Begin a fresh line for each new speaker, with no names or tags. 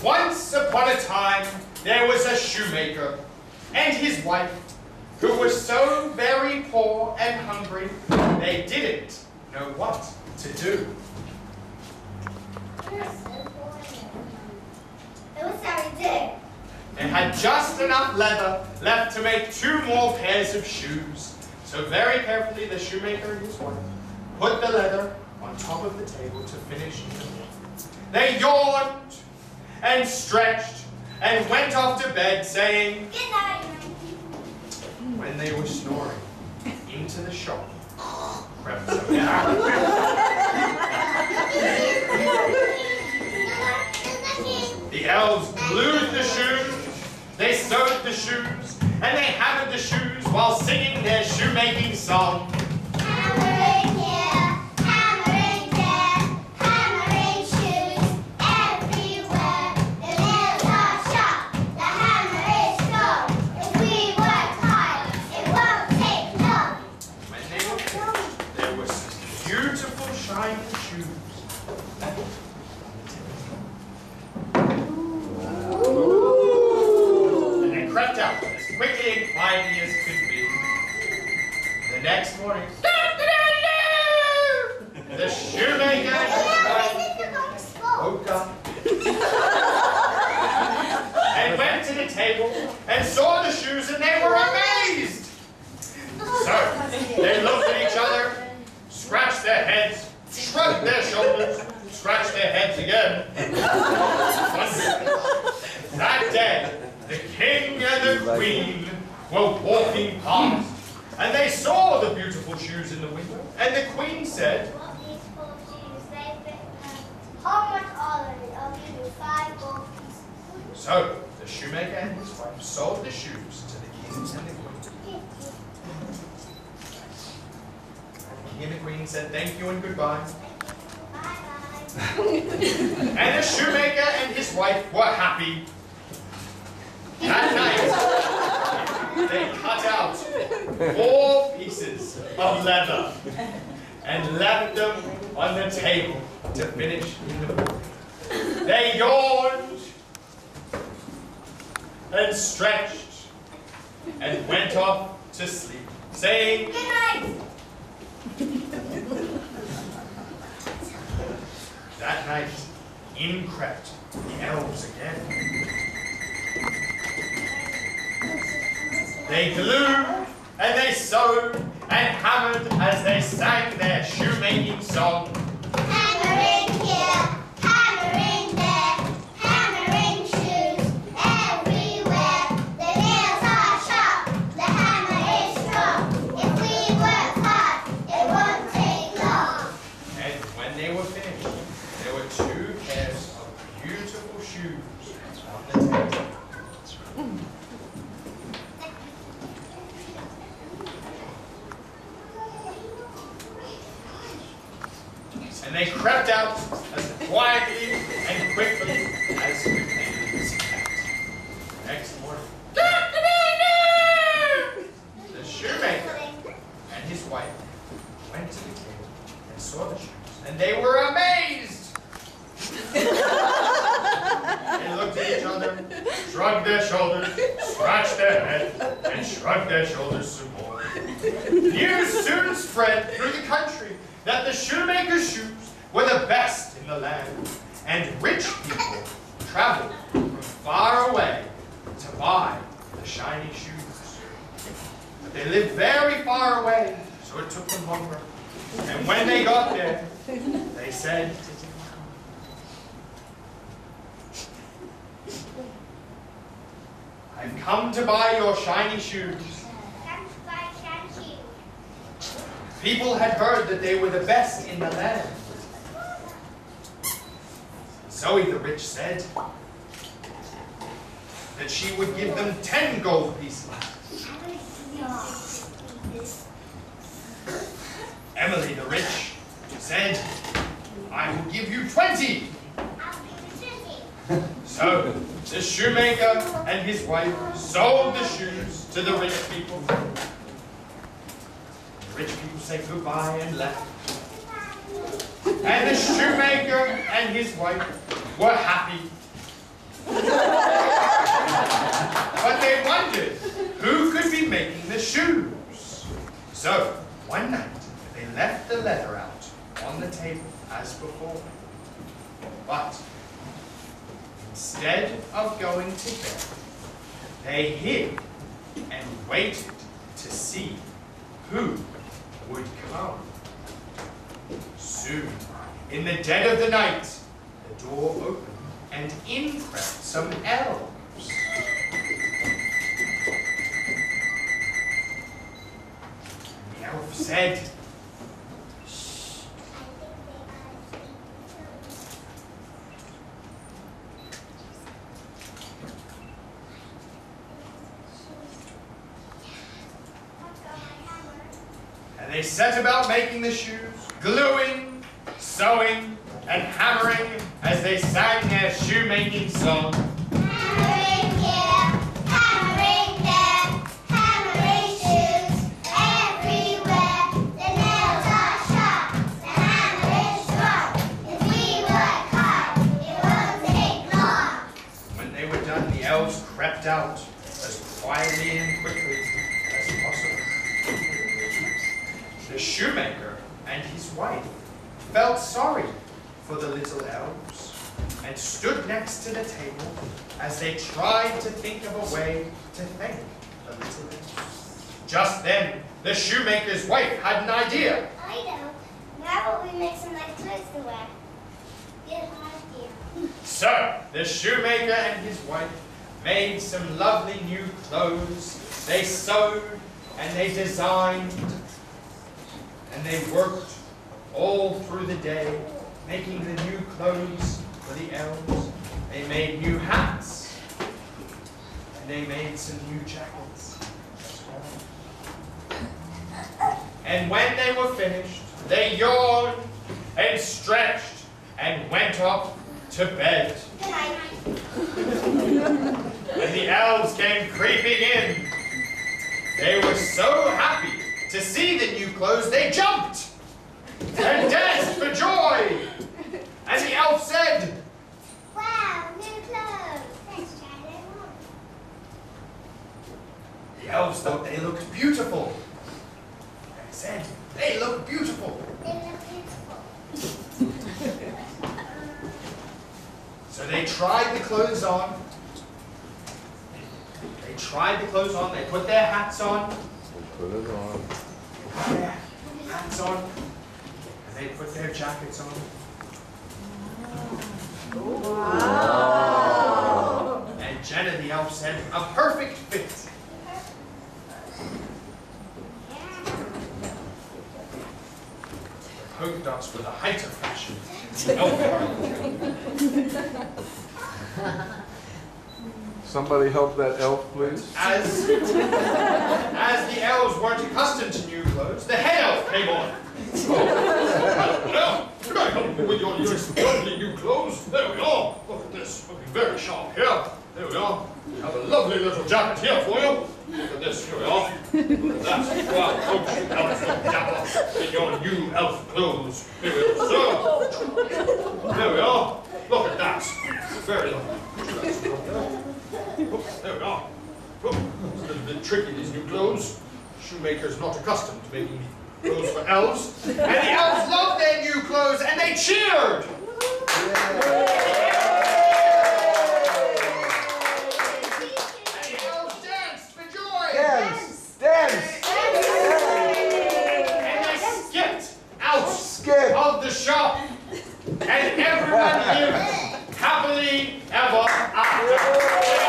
Once upon a time, there was a shoemaker and his wife who were so very poor and hungry, they didn't know what to do. They had just enough leather left to make 2 more pairs of shoes. So very carefully, the shoemaker and his wife put the leather on top of the table to finish the meal. They yawned and stretched and went off to bed saying,
"Good night."
When they were snoring, into the shop crept some The elves glued the shoes, they sewed the shoes, and they hammered the shoes while singing their shoemaking song.
Hammering here, hammering there, hammering shoes everywhere. The nails are sharp, the hammer is strong. If we work hard, it won't take long.
When they were finished, there were some beautiful shiny shoes. And they crept out as quickly and quietly as could be. The next morning, the shoemaker woke up and went to the table and saw the shoes, and they were amazed. So they looked at each other, scratched their heads, shrugged their shoulders, scratched their heads again. That day, the king and the queen were walking past, and they saw the beautiful shoes in the window, and the queen said,
What beautiful shoes, they fit me. How much are they? I'll give you 5 gold pieces.
so the shoemaker and his wife sold the shoes to the king and the queen. The king and the queen said thank you and goodbye.
Bye-bye.
And the shoemaker and his wife were happy. That night, they cut out 4 pieces of leather and left them on the table to finish in the morning. They yawned and stretched and went off to sleep, saying,
Good night.
That night, in crept the elves again. They glued and they sewed and hammered as they sang their shoemaking song.
Hammering here, hammering there, hammering shoes everywhere. The nails are sharp, the hammer is strong. If we work hard, it won't take long.
And when they were finished, there were 2 pairs of beautiful shoes on the table. And they crept out as quietly and quickly as could be. Next morning, the shoemaker and his wife went to the table and saw the shoes, and they were amazed. They looked at each other, shrugged their shoulders, scratched their head, and shrugged their shoulders some more. News soon spread through the country that the shoemaker's shoes were the best in the land, and rich people traveled from far away to buy the shiny shoes. But they lived very far away, so it took them longer. And when they got there, they said, I've come to buy your shiny shoes. People had heard that they were the best in the land. Zoe the rich said that she would give them 10 gold pieces. Emily the rich said, I will give you 20. So the shoemaker and his wife sold the shoes to the rich people. The rich people said goodbye and left. And the shoemaker and his wife were happy. But they wondered who could be making the shoes. So, one night, they left the leather out on the table as before. But instead of going to bed, they hid and waited to see who would come. Soon, in the dead of the night, the door opened and in crept some elves. The elf said, and they set about making the shoes, gluing, sewing, and hammering as they sang their shoemaking song.
Hammering here, hammering there, hammering shoes everywhere. The nails are sharp, the hammer is strong. If we work hard, it won't take long.
When they were done, the elves crept out as quietly and quickly as possible. The shoemaker and his wife felt sorry for the little elves and stood next to the table as they tried to think of a way to thank the little elves. Just then, the shoemaker's wife had an idea.
I know. How about we make some nice clothes to wear? Good idea.
So, the shoemaker and his wife made some lovely new clothes. They sewed and they designed and they worked all through the day, making the new clothes for the elves. They made new hats and they made some new jackets as well. And when they were finished, they yawned and stretched and went off to bed.
Good night.
When the elves came creeping in, they were so happy to see the new clothes, they jumped and danced for joy. And the elf said,
Wow, new clothes. Let's try them on.
the elves thought they looked beautiful. They said, they look beautiful.
They look beautiful.
So they tried the clothes on. They tried the clothes on, they put their hats on.
Put it on.
Put their hats on, and they put their jackets on.
Wow.
And Jenna the elf said, a perfect fit. The polka dots were the height of fashion.
Somebody help that elf, please.
As the elves weren't accustomed to new clothes, the head elf came on. Well, can I help you with your lovely new clothes? There we are. Look at this. Looking very sharp here. There we are. We have a lovely little jacket here for you. Look at this. Here we are. Look at that. Wow, folks, you elves look dapper in your new elf clothes. Here we are, sir. There we are. Look at that. Very lovely. There we are. It's a little bit tricky, these new clothes. Shoemakers not accustomed to making clothes for elves. And the elves loved their new clothes and they cheered. And the elves danced for joy.
Dance! Dance!
And they skipped out
Skip!
of the shop. And everyone lived happily ever after.